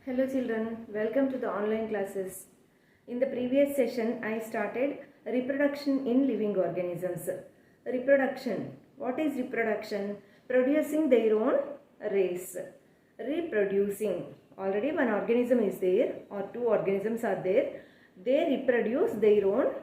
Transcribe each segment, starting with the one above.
Hello children, welcome to the online classes. In the previous session, I started reproduction in living organisms. Reproduction. What is reproduction? Producing their own race. Reproducing. Already one organism is there or two organisms are there. They reproduce their own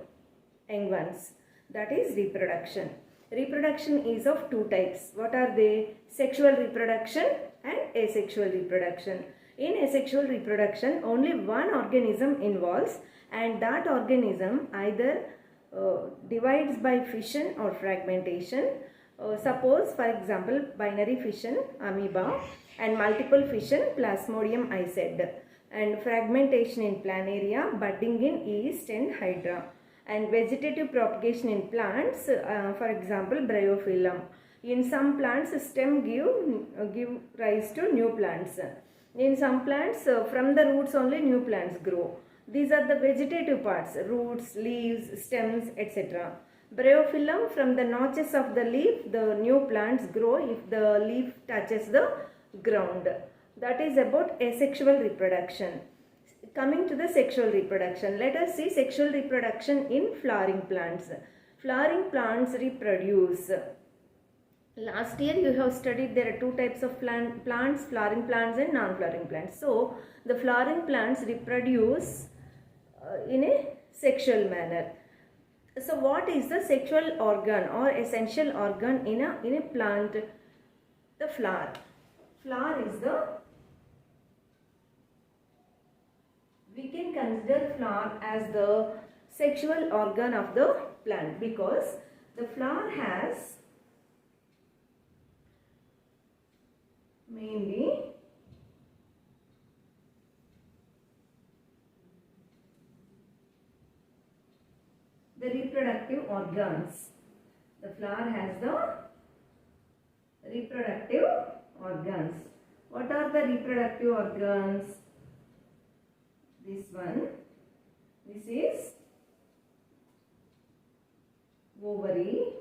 young ones. That is reproduction. Reproduction is of two types. What are they? Sexual reproduction and asexual reproduction. In asexual reproduction, only one organism involves and that organism either divides by fission or fragmentation. Suppose for example binary fission amoeba and multiple fission plasmodium I said, and fragmentation in planaria, budding in yeast and hydra, and vegetative propagation in plants, for example bryophyllum. In some plants stem give rise to new plants. In some plants from the roots only new plants grow. These are the vegetative parts, roots, leaves, stems, etc. Bryophyllum, from the notches of the leaf the new plants grow if the leaf touches the ground. That is about asexual reproduction. Coming to the sexual reproduction, let us see sexual reproduction in flowering plants. Flowering plants reproduce. Last year you have studied there are two types of plants, flowering plants and non-flowering plants. So the flowering plants reproduce in a sexual manner. So what is the sexual organ or essential organ in a plant? The flower. Flower is we can consider flower as the sexual organ of the plant because the flower has mainly the reproductive organs. The flower has the reproductive organs. What are the reproductive organs? This one. This is ovary.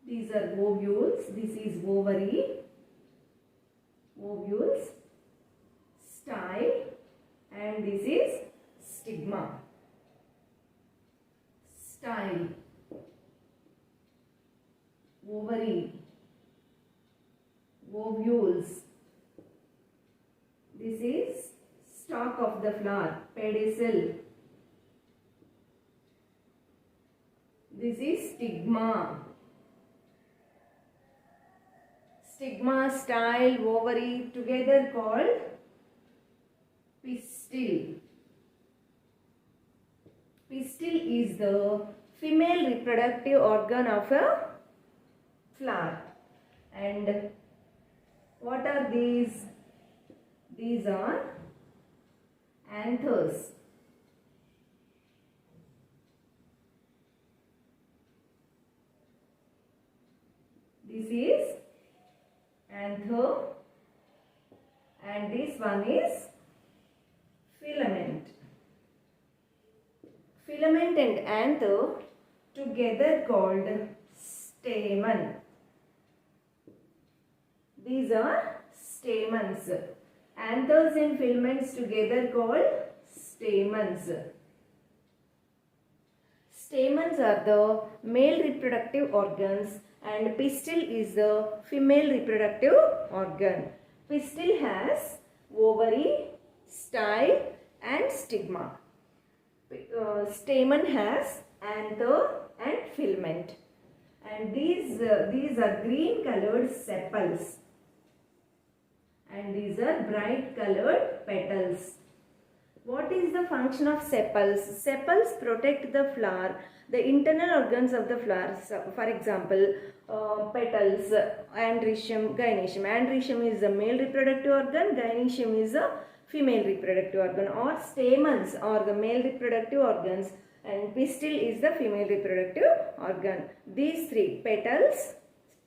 These are ovules. This is ovary, ovules, style, and this is stigma. Style, ovary, ovules. This is stalk of the flower, pedicel. This is stigma. Stigma, style, ovary together called pistil. Pistil is the female reproductive organ of a flower. And what are these? These are anthers. This is anther and this one is filament. Filament and anther together called stamen. These are stamens. Anthers and filaments together called stamens. Stamens are the male reproductive organs and pistil is the female reproductive organ. Pistil has ovary, style and stigma. Stamen has anther and filament. And these are green colored sepals. And these are bright colored petals. What is the function of sepals? Sepals protect the flower, the internal organs of the flower. For example, petals, androecium, gynoecium. Androecium is the male reproductive organ, gynoecium is the female reproductive organ, or stamens are the male reproductive organs and pistil is the female reproductive organ. These three, petals,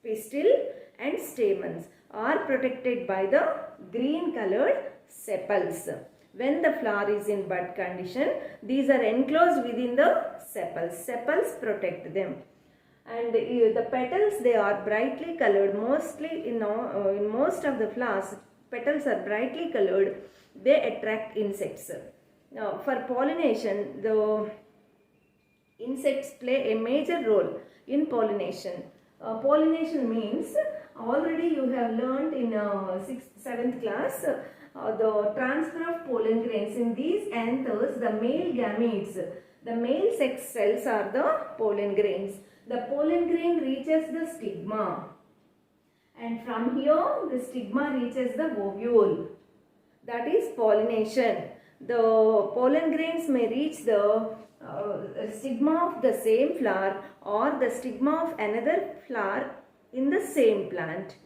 pistil and stamens, are protected by the green colored sepals. When the flower is in bud condition, these are enclosed within the sepals. Sepals protect them. and the petals, they are brightly colored. Mostly in most of the flowers, petals are brightly colored. They attract insects. Now for pollination, the insects play a major role in pollination. Pollination means, already you have learned in 6th, 7th class, the transfer of pollen grains. In these anthers, the male gametes, the male sex cells are the pollen grains. The pollen grain reaches the stigma, and from here the stigma reaches the ovule. That is pollination. The pollen grains may reach the stigma of the same flower or the stigma of another flower in the same plant.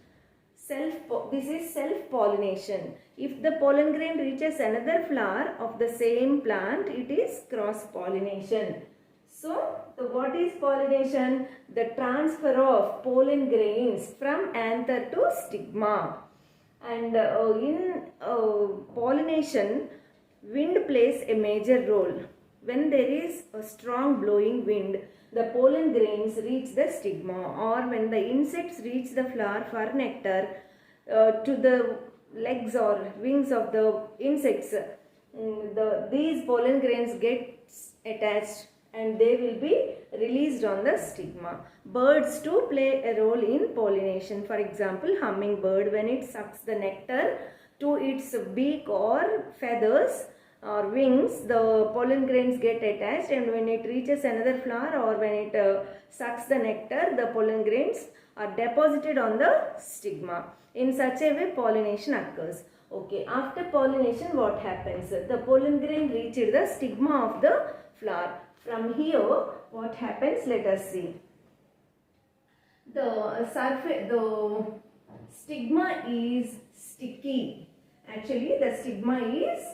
This is self-pollination. If the pollen grain reaches another flower of the same plant, it is cross-pollination. So, what is pollination? The transfer of pollen grains from anther to stigma. And in pollination, wind plays a major role. When there is a strong blowing wind, the pollen grains reach the stigma, or when the insects reach the flower for nectar, to the legs or wings of the insects, these pollen grains get attached and they will be released on the stigma. Birds too play a role in pollination. For example, hummingbird, when it sucks the nectar to its beak or feathers or wings, the pollen grains get attached, and when it reaches another flower or when it sucks the nectar, the pollen grains are deposited on the stigma. In such a way, pollination occurs. Okay, after pollination, what happens? The pollen grain reaches the stigma of the flower. From here, what happens? Let us see. The stigma is sticky. Actually, the stigma is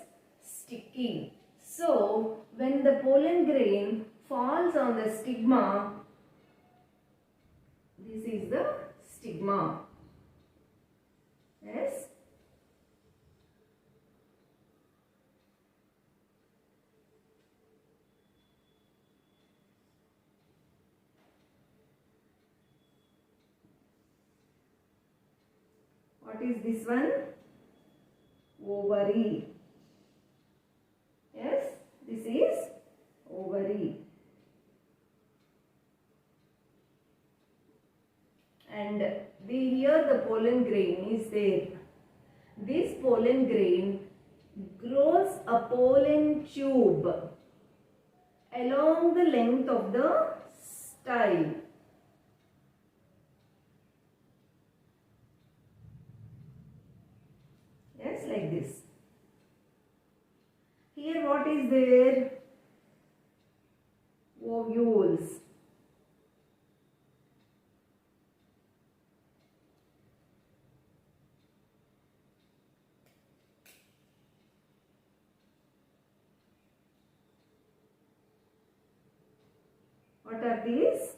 sticky. So, when the pollen grain falls on the stigma, this is the stigma. Yes. What is this one? Ovary. Yes, this is ovary. And here the pollen grain is there. This pollen grain grows a pollen tube along the length of the style. Yes, like this. Here what is there? Ovules. What are these?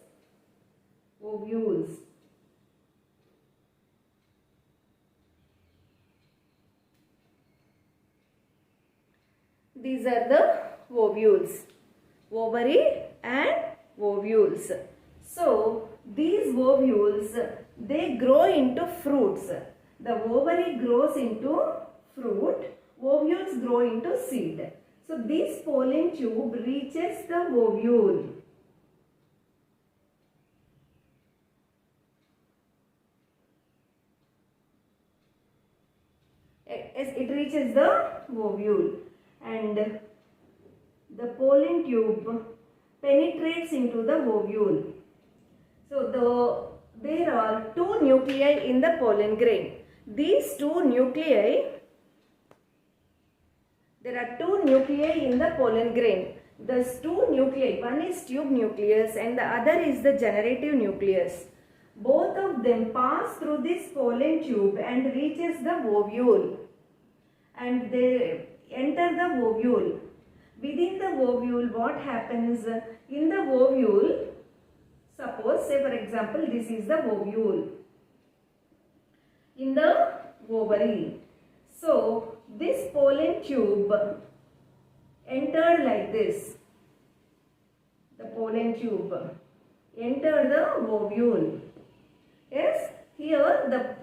Ovules. These are the ovules, ovary and ovules. So, these ovules, they grow into fruits. The ovary grows into fruit, ovules grow into seed. So, this pollen tube reaches the ovule. It reaches the ovule, and the pollen tube penetrates into the ovule. So there are two nuclei in the pollen grain. These two nuclei, there are two nuclei in the pollen grain. These two nuclei, one is tube nucleus and the other is the generative nucleus. Both of them pass through this pollen tube and reaches the ovule, and they enter the ovule. Within the ovule, what happens? In the ovule, suppose, say for example, this is the ovule. In the ovary. So, this pollen tube entered like this. The pollen tube. enter the ovule. Yes, here the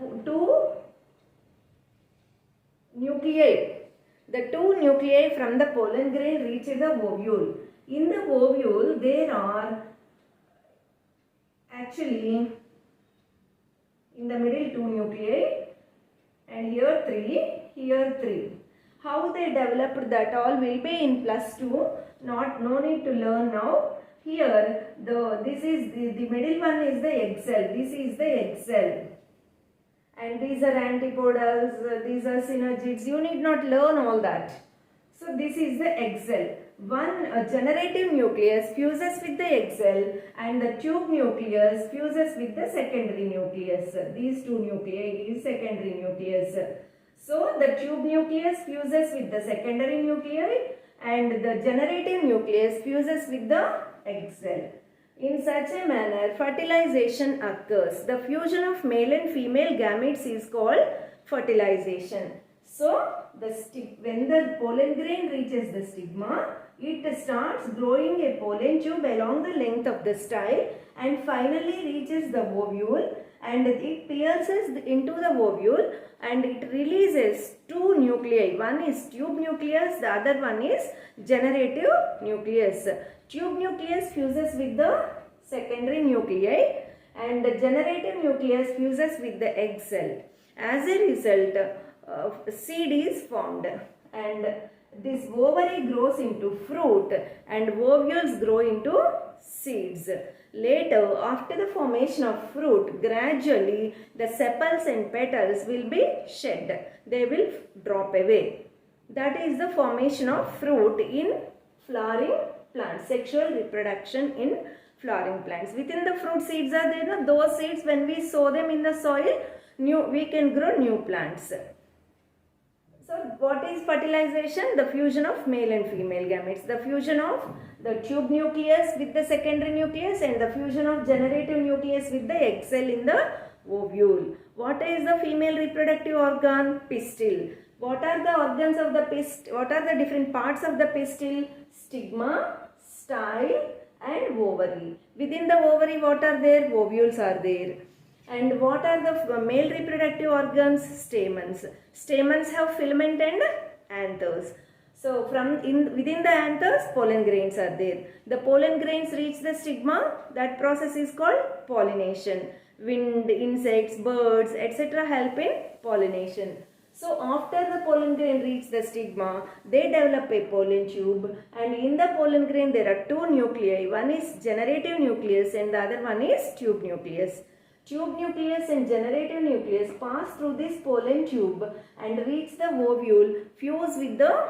two nuclei from the pollen grain reach the ovule. In the ovule, there are actually in the middle 2 nuclei and here 3. How they developed, that all will be in +2. No need to learn now. Here this is the middle one is the egg cell. This is the egg cell. And these are antipodals, these are synergids. You need not learn all that. So this is the egg cell. One generative nucleus fuses with the egg cell and the tube nucleus fuses with the secondary nucleus. These two nuclei is secondary nucleus. So the tube nucleus fuses with the secondary nuclei and the generative nucleus fuses with the egg cell. In such a manner, fertilization occurs. The fusion of male and female gametes is called fertilization. So, when the pollen grain reaches the stigma, it starts growing a pollen tube along the length of the style and finally reaches the ovule, and it pierces into the ovule and it releases two nuclei. One is tube nucleus, the other one is generative nucleus. Tube nucleus fuses with the secondary nuclei and the generative nucleus fuses with the egg cell. As a result, seed is formed and this ovary grows into fruit and ovules grow into seeds. Later, after the formation of fruit, gradually the sepals and petals will be shed. They will drop away. That is the formation of fruit in flowering plants, sexual reproduction in flowering plants. Within the fruit seeds are there, no? Those seeds, when we sow them in the soil, we can grow new plants. So what is fertilization? The fusion of male and female gametes. The fusion of the tube nucleus with the secondary nucleus and the fusion of generative nucleus with the egg cell in the ovule. What is the female reproductive organ? Pistil. What are the organs of the pistil? What are the different parts of the pistil? Stigma, style and ovary. Within the ovary, what are there? Ovules are there. And what are the male reproductive organs? Stamens. Stamens have filament and anthers. So within the anthers, pollen grains are there. The pollen grains reach the stigma. That process is called pollination. Wind, insects, birds, etc. help in pollination. So after the pollen grain reach the stigma, they develop a pollen tube, and in the pollen grain there are two nuclei. One is generative nucleus and the other one is tube nucleus. Tube nucleus and generative nucleus pass through this pollen tube and reach the ovule, fuse with the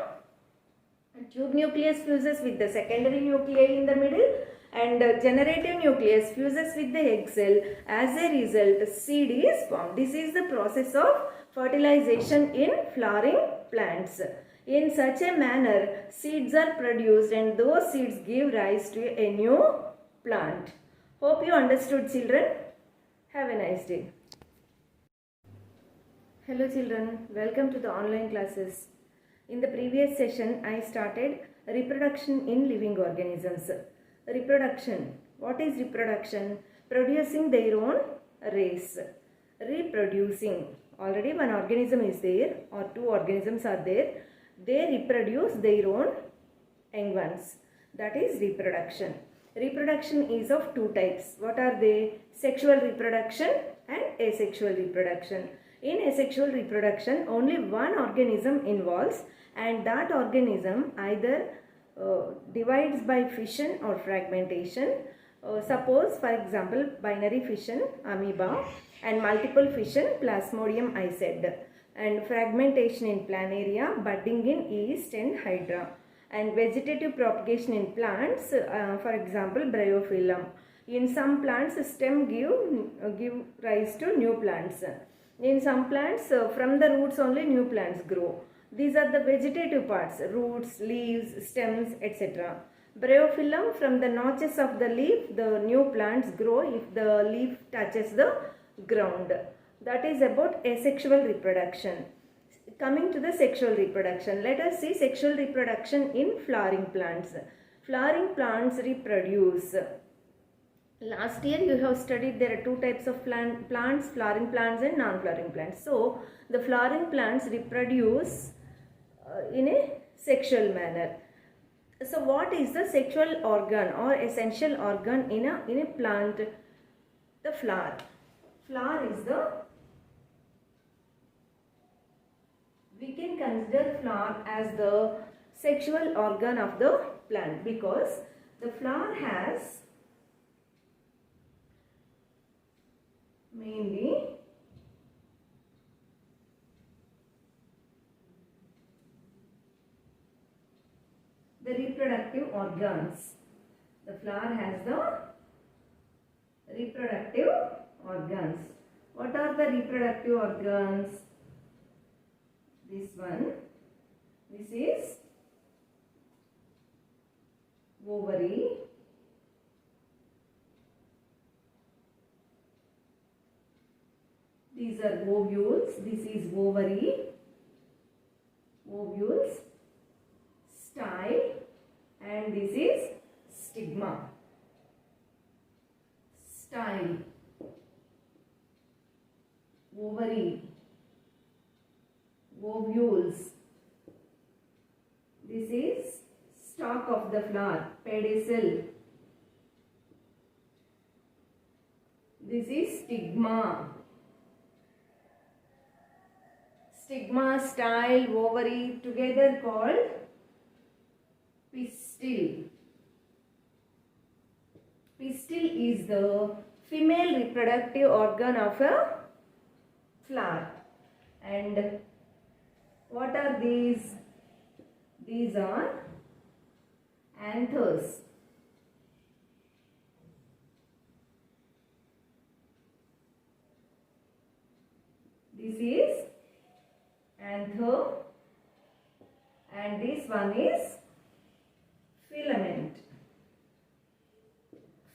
tube nucleus fuses with the secondary nuclei in the middle and generative nucleus fuses with the egg cell. As a result, seed is formed. This is the process of fertilization in flowering plants. In such a manner, seeds are produced and those seeds give rise to a new plant. Hope you understood, children. Have a nice day. Hello children, welcome to the online classes. In the previous session, I started reproduction in living organisms. Reproduction. What is reproduction? Producing their own race. Reproducing. Already one organism is there or two organisms are there. They reproduce their own young ones. That is reproduction. Reproduction is of two types. What are they? Sexual reproduction and asexual reproduction. In asexual reproduction, only one organism involves and that organism either divides by fission or fragmentation. Suppose, for example, binary fission, amoeba, and multiple fission, Plasmodium ised, and fragmentation in planaria, budding in yeast and hydra, and vegetative propagation in plants, for example, bryophyllum. In some plants, stem give rise to new plants. In some plants, from the roots only new plants grow. These are the vegetative parts, roots, leaves, stems, etc. Bryophyllum, from the notches of the leaf, the new plants grow if the leaf touches the ground. That is about asexual reproduction. Coming to the sexual reproduction, let us see sexual reproduction in flowering plants. Flowering plants reproduce Last year you have studied there are two types of plants, flowering plants and non-flowering plants. So the flowering plants reproduce in a sexual manner. So what is the sexual organ or essential organ in a plant? The flower. Flower is we can consider flower as the sexual organ of the plant, because the flower has mainly the reproductive organs. The flower has the reproductive organs. What are the reproductive organs? This one. This is ovary. These are ovules. This is ovary, ovules, style, and this is stigma. Style, ovary, ovules. This is stalk of the flower, pedicel. This is stigma. Stigma, style, ovary together called pistil. Pistil is the female reproductive organ of a flower. And what are these? These are anthers. This is anther, and this one is filament.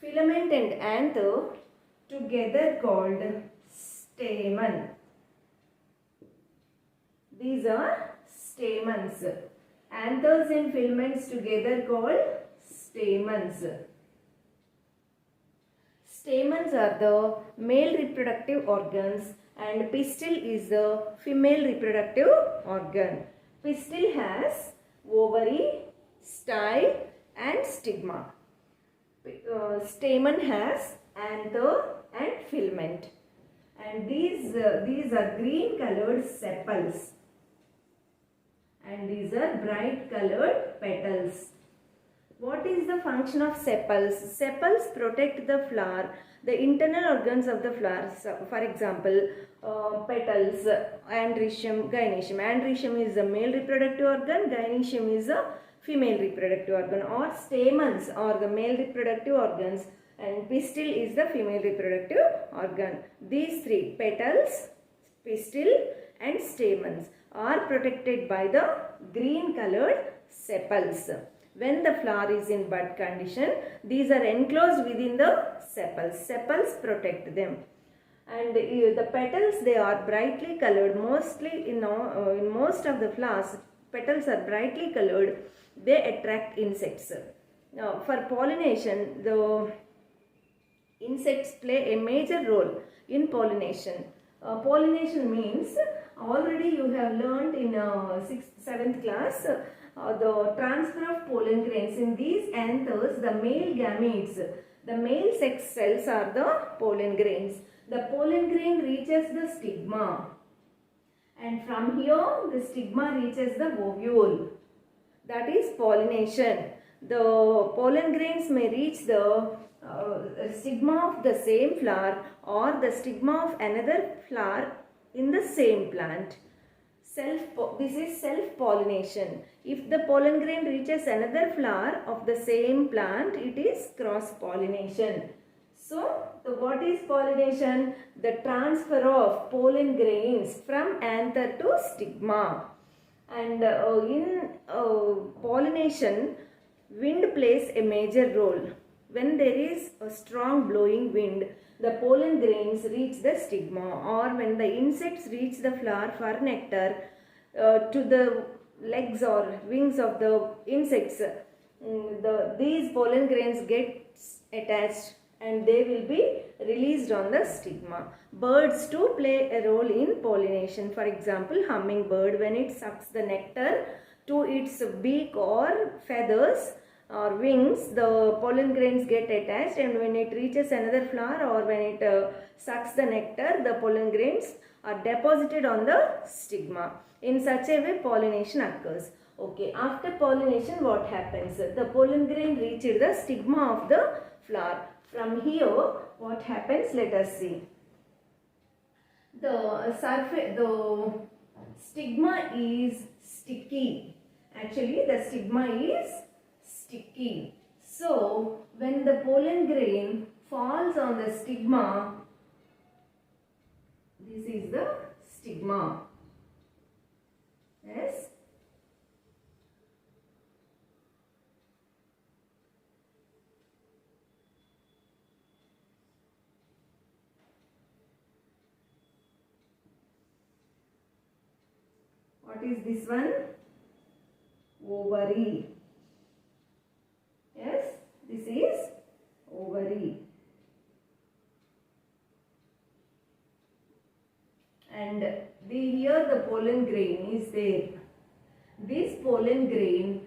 Filament and anther together called stamen. These are stamens. Anthers and filaments together called stamens. Stamens are the male reproductive organs and pistil is the female reproductive organ. Pistil has ovary, style and stigma. Stamen has anther and filament. And these are green colored sepals. And these are bright colored petals. What is the function of sepals? Sepals protect the flower, the internal organs of the flower. So, for example, petals, androecium, gynoecium. Androecium is the male reproductive organ, gynoecium is a female reproductive organ, or stamens are the male reproductive organs and pistil is the female reproductive organ. These three, petals, pistil and stamens, are protected by the green colored sepals. When the flower is in bud condition, these are enclosed within the sepals. Sepals protect them. And the petals, they are brightly colored. Mostly in most of the flowers, petals are brightly colored. They attract insects. Now, for pollination, the insects play a major role in pollination. Pollination means, already you have learned in 6th, 7th class, the transfer of pollen grains. In these anthers, the male gametes, the male sex cells are the pollen grains. The pollen grain reaches the stigma, and from here the stigma reaches the ovule. That is pollination. The pollen grains may reach the stigma of the same flower or the stigma of another flower in the same plant. This is self-pollination. If the pollen grain reaches another flower of the same plant, it is cross-pollination. So, what is pollination? The transfer of pollen grains from anther to stigma. And in pollination, wind plays a major role. When there is a strong blowing wind, the pollen grains reach the stigma, or when the insects reach the flower for nectar, to the legs or wings of the insects, these pollen grains get attached and they will be released on the stigma. Birds too play a role in pollination. For example, hummingbird, when it sucks the nectar to its beak or feathers or wings, the pollen grains get attached, and when it reaches another flower or when it sucks the nectar, the pollen grains are deposited on the stigma. In such a way, pollination occurs. Okay, after pollination, what happens? The pollen grain reaches the stigma of the flower. From here, what happens? Let us see. The stigma is sticky. Actually, the stigma is sticky. So, when the pollen grain falls on the stigma, this is the stigma. Yes. What is this one? Ovary. Yes, this is ovary. And here the pollen grain is there. This pollen grain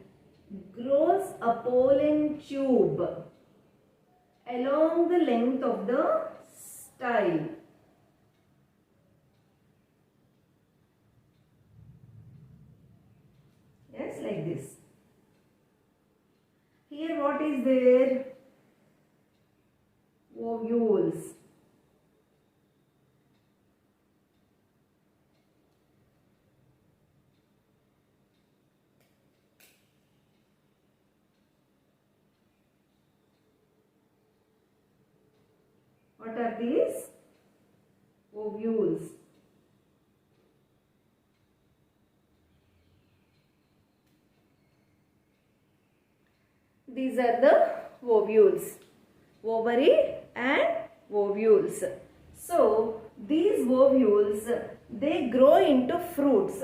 grows a pollen tube along the length of the style. Yes, like this. Here what is there? Ovules. What are these? Ovules. These are the ovules. Ovary and ovules. So, these ovules, they grow into fruits.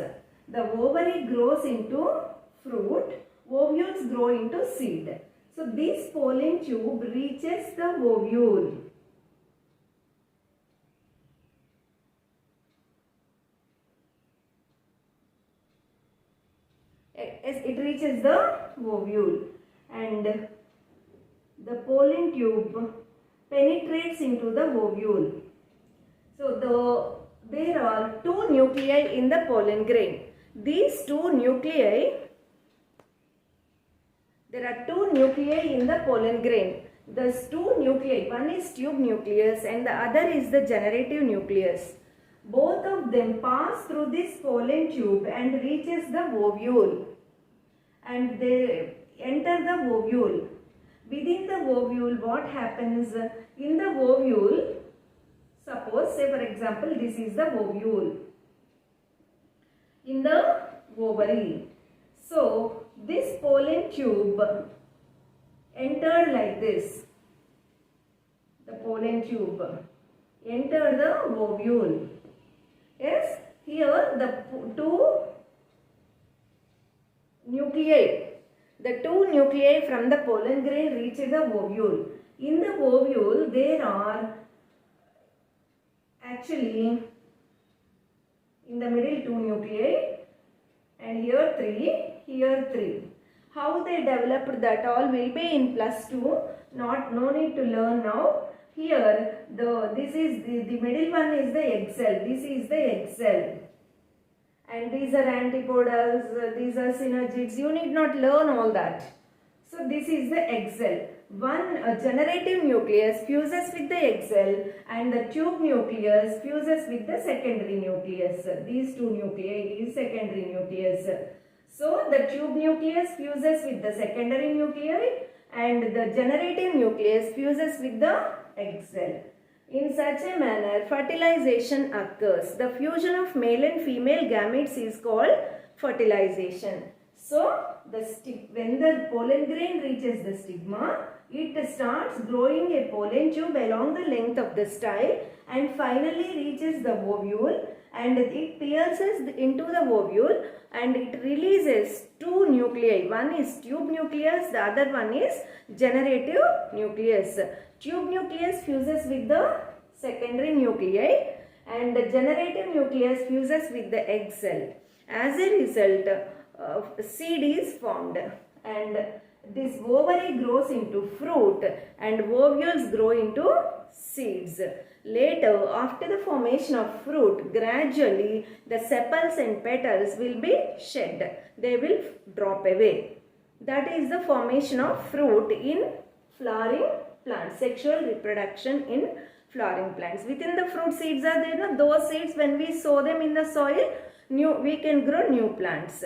The ovary grows into fruit. Ovules grow into seed. So, this pollen tube reaches the ovule. It reaches the ovule, and the pollen tube penetrates into the ovule. So there are two nuclei in the pollen grain. These two nuclei, there are two nuclei in the pollen grain. Those two nuclei, one is tube nucleus and the other is the generative nucleus. Both of them pass through this pollen tube and reaches the ovule, and they enter the ovule. Within the ovule, what happens? In the ovule, suppose, say for example, this is the ovule. In the ovary. So, this pollen tube entered like this. The pollen tube entered the ovule. Yes, here the two nuclei. The two nuclei from the pollen grain reach the ovule. In the ovule, there are actually in the middle two nuclei, and here three. How they developed, that all will be in +2. No need to learn now. Here this is the middle one is the egg cell. This is the egg cell. And these are antipodals, these are synergids. You need not learn all that. So this is the egg cell. One generative nucleus fuses with the egg cell and the tube nucleus fuses with the secondary nucleus. These two nuclei is secondary nucleus. So the tube nucleus fuses with the secondary nuclei and the generative nucleus fuses with the egg cell. In such a manner, fertilization occurs. The fusion of male and female gametes is called fertilization. So, when the pollen grain reaches the stigma, it starts growing a pollen tube along the length of the style and finally reaches the ovule, and it pierces into the ovule and it releases two nuclei. One is tube nucleus, the other one is generative nucleus. Tube nucleus fuses with the secondary nuclei and the generative nucleus fuses with the egg cell. As a result, seed is formed, and this ovary grows into fruit and ovules grow into seeds. Later, after the formation of fruit, gradually the sepals and petals will be shed. They will drop away. That is the formation of fruit in flowering plants, sexual reproduction in flowering plants. Within the fruit seeds are there, those seeds when we sow them in the soil, we can grow new plants.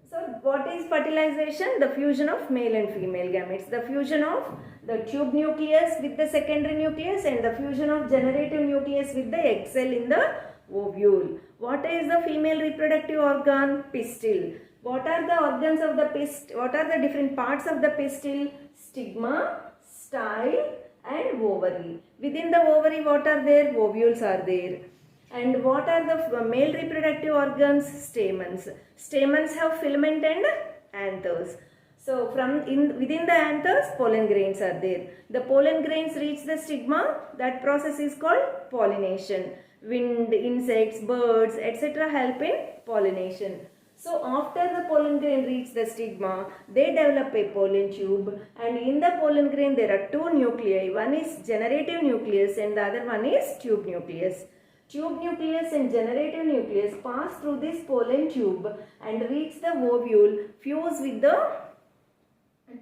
So what is fertilization? The fusion of male and female gametes. The fusion of the tube nucleus with the secondary nucleus and the fusion of generative nucleus with the egg cell in the ovule. What is the female reproductive organ? Pistil. What are the organs of the pistil? What are the different parts of the pistil? Stigma, style and ovary. Within the ovary what are there? Ovules are there. And what are the male reproductive organs? Stamens. Stamens have filament and anthers. So within the anthers, pollen grains are there. The pollen grains reach the stigma. That process is called pollination. Wind, insects, birds, etc. help in pollination. So after the pollen grain reach the stigma, they develop a pollen tube, and in the pollen grain there are two nuclei. One is generative nucleus and the other one is tube nucleus. Tube nucleus and generative nucleus pass through this pollen tube and reach the ovule, fuse with the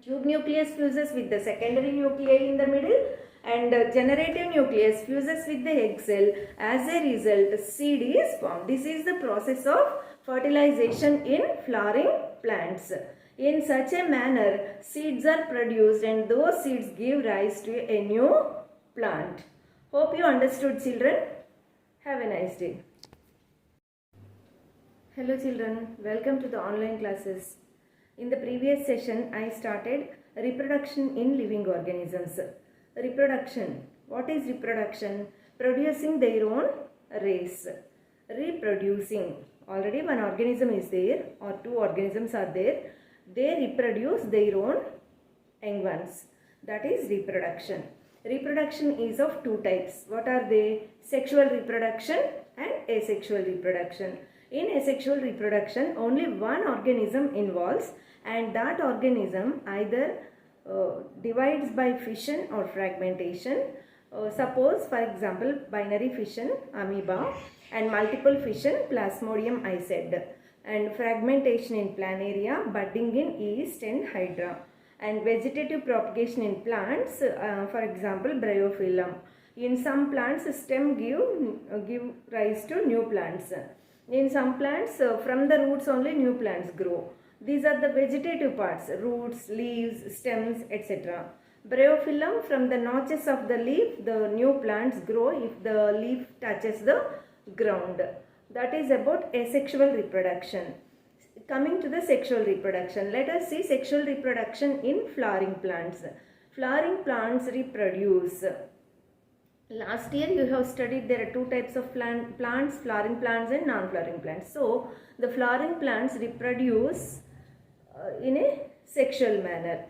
tube nucleus fuses with the secondary nuclei in the middle, and generative nucleus fuses with the egg cell. As a result, seed is formed. This is the process of fertilization in flowering plants. In such a manner, seeds are produced and those seeds give rise to a new plant. Hope you understood, children. Have a nice day. Hello children, welcome to the online classes. In the previous session, I started reproduction in living organisms. Reproduction. What is reproduction? Producing their own race. Reproducing. Already one organism is there or two organisms are there. They reproduce their own young ones. That is reproduction. Reproduction is of two types. What are they? Sexual reproduction and asexual reproduction. In asexual reproduction, only one organism involves, and that organism either divides by fission or fragmentation. Suppose, for example, binary fission, amoeba, and multiple fission, Plasmodium ised, and fragmentation in planaria, budding in yeast and hydra. And vegetative propagation in plants, for example, bryophyllum. In some plants, stem give rise to new plants. In some plants, from the roots only new plants grow. These are the vegetative parts, roots, leaves, stems, etc. Bryophyllum, from the notches of the leaf, the new plants grow if the leaf touches the ground. That is about asexual reproduction. Coming to the sexual reproduction, let us see sexual reproduction in flowering plants. Flowering plants reproduce. Last year you have studied there are two types of plants, flowering plants and non-flowering plants. So, the flowering plants reproduce in a sexual manner.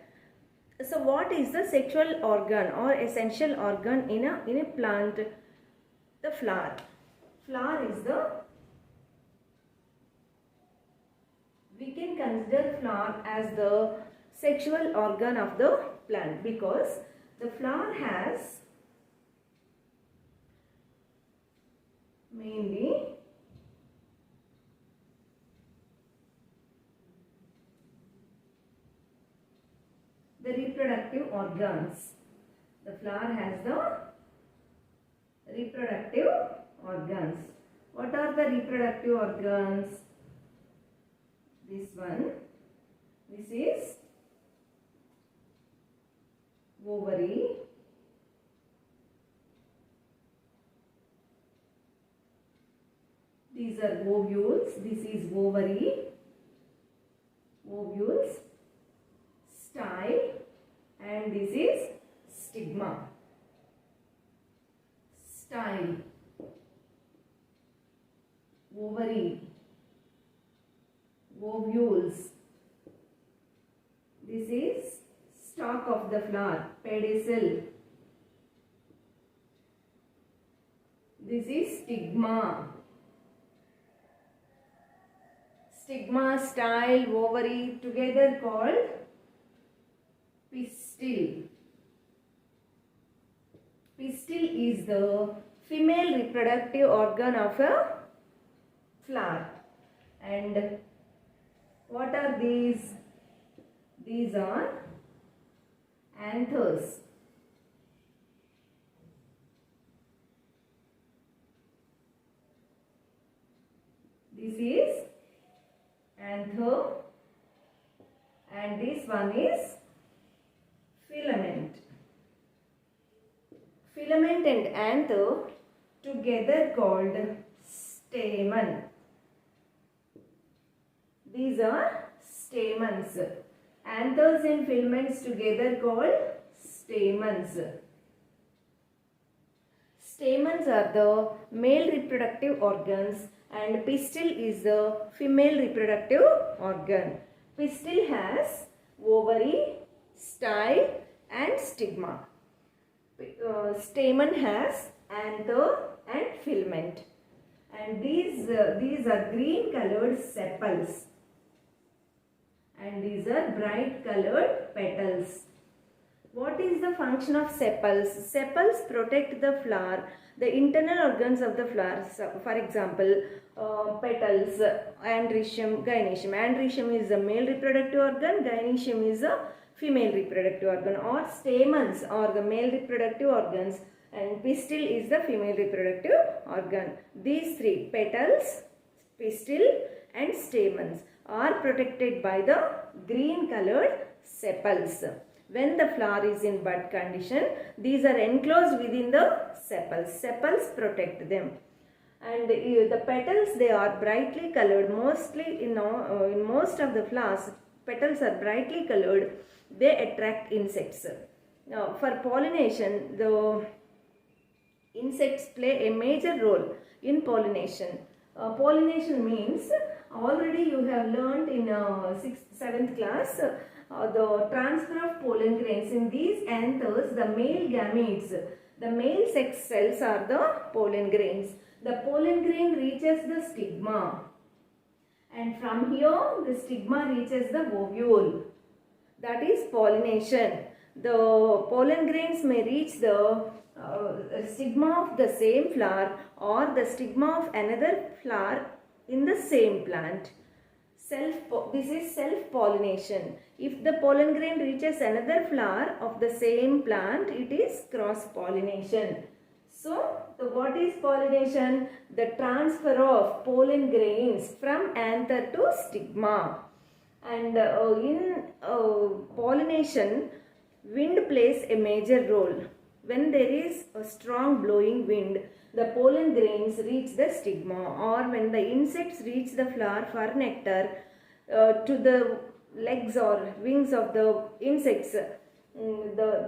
So, what is the sexual organ or essential organ in a plant? The flower. Flower is we can consider flower as the sexual organ of the plant because the flower has mainly the reproductive organs. The flower has the reproductive organs. What are the reproductive organs? This one. This is ovary. These are ovules. This is ovary, ovules, style ovary, ovules. This is stalk of the flower, pedicel. This is stigma. Stigma, style, ovary together called pistil. Pistil is the female reproductive organ of a flower. And what are these? These are anthers. This is anther and this one is filament. Filament and anther together called stamen. These are stamens. Anthers and filaments together called stamens. Stamens are the male reproductive organs and pistil is the female reproductive organ. Pistil has ovary, style and stigma. Stamen has anther and filament. And these are green colored sepals. And these are bright colored petals. What is the function of sepals? Sepals protect the flower, the internal organs of the flower. So, for example, petals, androecium, gynoecium. Androecium is the male reproductive organ, gynoecium is a female reproductive organ, or stamens are the male reproductive organs and pistil is the female reproductive organ. These three, petals, pistil and stamens, are protected by the green colored sepals. When the flower is in bud condition, these are enclosed within the sepals. Sepals protect them. And the petals, they are brightly colored. Mostly in most of the flowers, petals are brightly colored. They attract insects. Now, for pollination, the insects play a major role in pollination. Pollination means, already you have learned in 6th, 7th class, the transfer of pollen grains. In these anthers, the male gametes, the male sex cells are the pollen grains. The pollen grain reaches the stigma, and from here the stigma reaches the ovule. That is pollination. The pollen grains may reach the stigma of the same flower or the stigma of another flower in the same plant. This is self-pollination. If the pollen grain reaches another flower of the same plant, it is cross-pollination. So, what is pollination? The transfer of pollen grains from anther to stigma. And in pollination, wind plays a major role. When there is a strong blowing wind, the pollen grains reach the stigma, or when the insects reach the flower for nectar, to the legs or wings of the insects,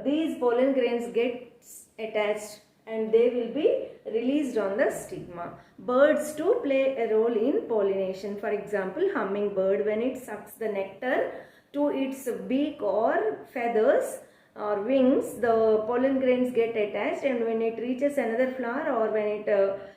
these pollen grains get attached and they will be released on the stigma. Birds too play a role in pollination. For example, hummingbird, when it sucks the nectar to its beak or feathers or wings, the pollen grains get attached, and when it reaches another flower or when it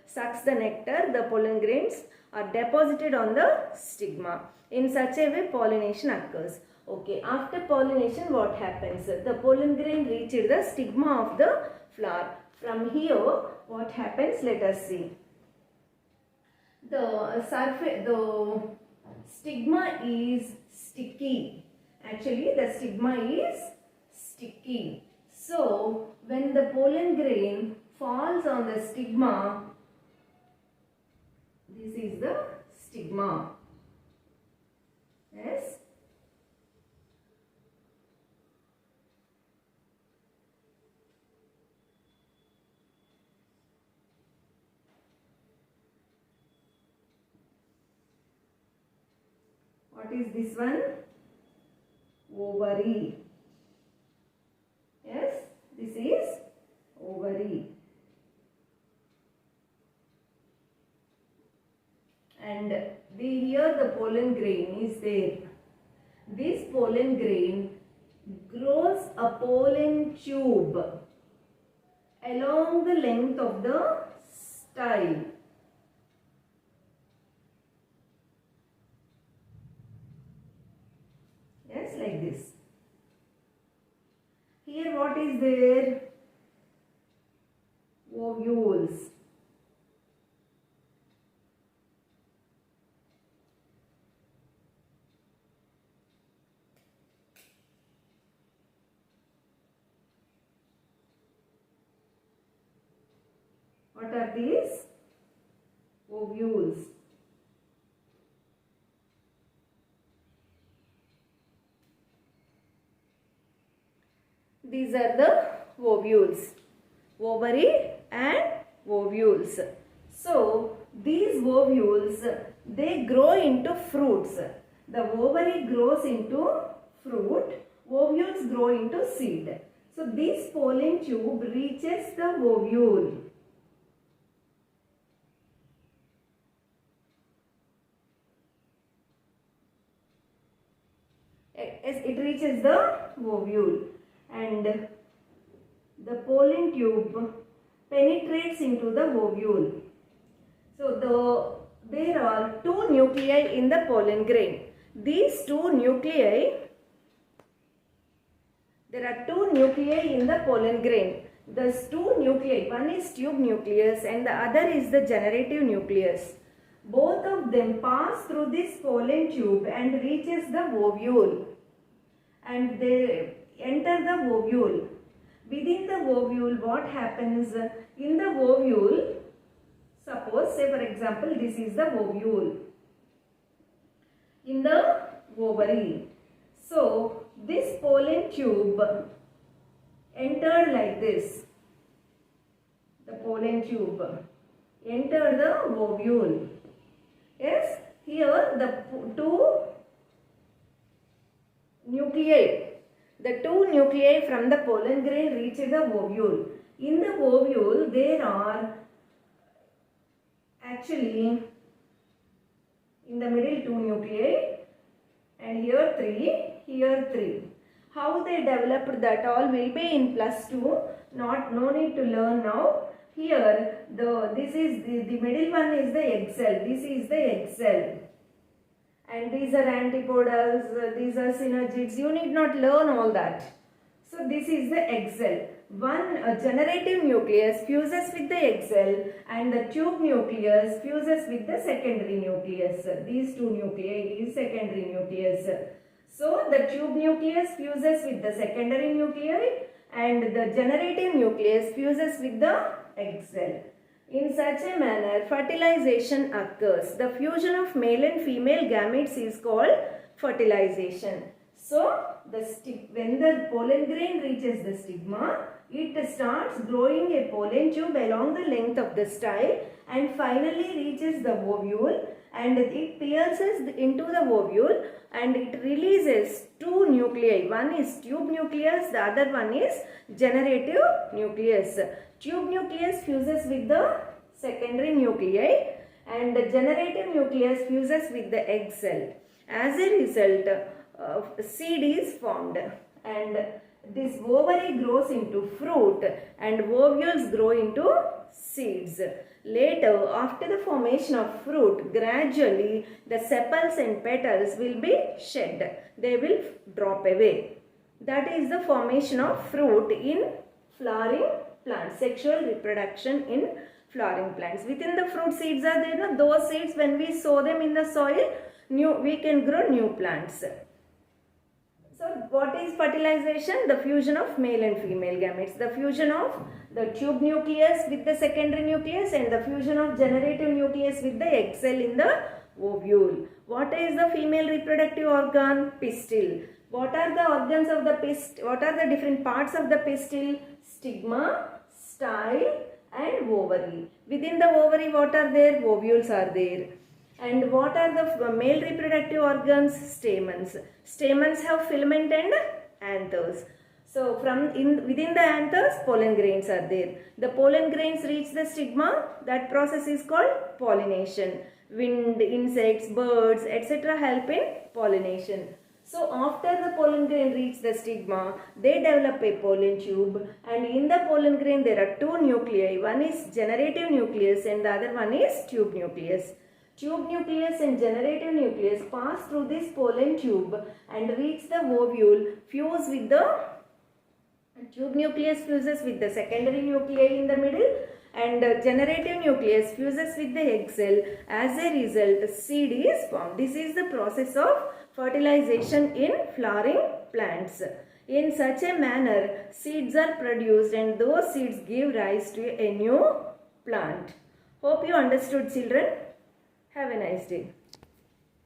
sucks the nectar, the pollen grains are deposited on the stigma. In such a way, pollination occurs. Okay, after pollination, what happens? The pollen grain reaches the stigma of the flower. From here, what happens? Let us see. The stigma is sticky. Actually, the stigma is sticky. So, when the pollen grain falls on the stigma, this is the stigma. Yes. What is this one? Ovary. Yes, this is ovary. and here the pollen grain is there. This pollen grain grows a pollen tube along the length of the style. Yes, like this. Here what is there? Ovules. What are these? Ovules. These are the ovules, ovary and ovules. So these ovules, they grow into fruits. The ovary grows into fruit, ovules grow into seed. So this pollen tube reaches the ovule. It reaches the ovule, and the pollen tube penetrates into the ovule. So there are two nuclei in the pollen grain. These two nuclei, there are two nuclei in the pollen grain. These two nuclei, one is tube nucleus and the other is the generative nucleus. Both of them pass through this pollen tube and reaches the ovule, and they enter the ovule. Within the ovule, what happens? In the ovule, suppose, say for example, this is the ovule. In the ovary. So this pollen tube entered like this. The pollen tube entered the ovule. Yes, here the two nuclei. The two nuclei from the pollen grain reach the ovule. In the ovule, there are actually in the middle two nuclei, and here three. How they developed, that all will be in +2. No need to learn now. Here this is the middle one is the egg cell. This is the egg cell. And these are antipodals, these are synergids. You need not learn all that. So this is the egg cell. One generative nucleus fuses with the egg cell and the tube nucleus fuses with the secondary nucleus. These two nuclei is secondary nucleus. So the tube nucleus fuses with the secondary nuclei and the generative nucleus fuses with the egg cell. In such a manner, fertilization occurs. The fusion of male and female gametes is called fertilization. So, when the pollen grain reaches the stigma, it starts growing a pollen tube along the length of the style and finally reaches the ovule, and it pierces into the ovule and it releases two nuclei. One is tube nucleus, the other one is generative nucleus. Tube nucleus fuses with the secondary nuclei and the generative nucleus fuses with the egg cell. As a result, seed is formed, and this ovary grows into fruit and ovules grow into seeds. Later, after the formation of fruit, gradually the sepals and petals will be shed. They will drop away. That is the formation of fruit in flowering plants, sexual reproduction in flowering plants. Within the fruit seeds are there, those seeds, when we sow them in the soil, we can grow new plants. So what is fertilization? The fusion of male and female gametes. The fusion of the tube nucleus with the secondary nucleus and the fusion of generative nucleus with the egg cell in the ovule. What is the female reproductive organ? Pistil. What are the organs of the pistil? What are the different parts of the pistil? Stigma, style and ovary. Within the ovary, what are there? Ovules are there. And what are the male reproductive organs? Stamens. Stamens have filament and anthers. So within the anthers, pollen grains are there. The pollen grains reach the stigma. That process is called pollination. wind, insects, birds, etc. help in pollination. So after the pollen grain reaches the stigma, they develop a pollen tube, and in the pollen grain there are two nuclei. One is generative nucleus and the other one is tube nucleus. Tube nucleus and generative nucleus pass through this pollen tube and reach the ovule, fuse with the tube nucleus fuses with the secondary nuclei in the middle, and generative nucleus fuses with the egg cell. As a result, seed is formed. This is the process of fertilization in flowering plants. In such a manner, seeds are produced and those seeds give rise to a new plant. Hope you understood, children. Have a nice day.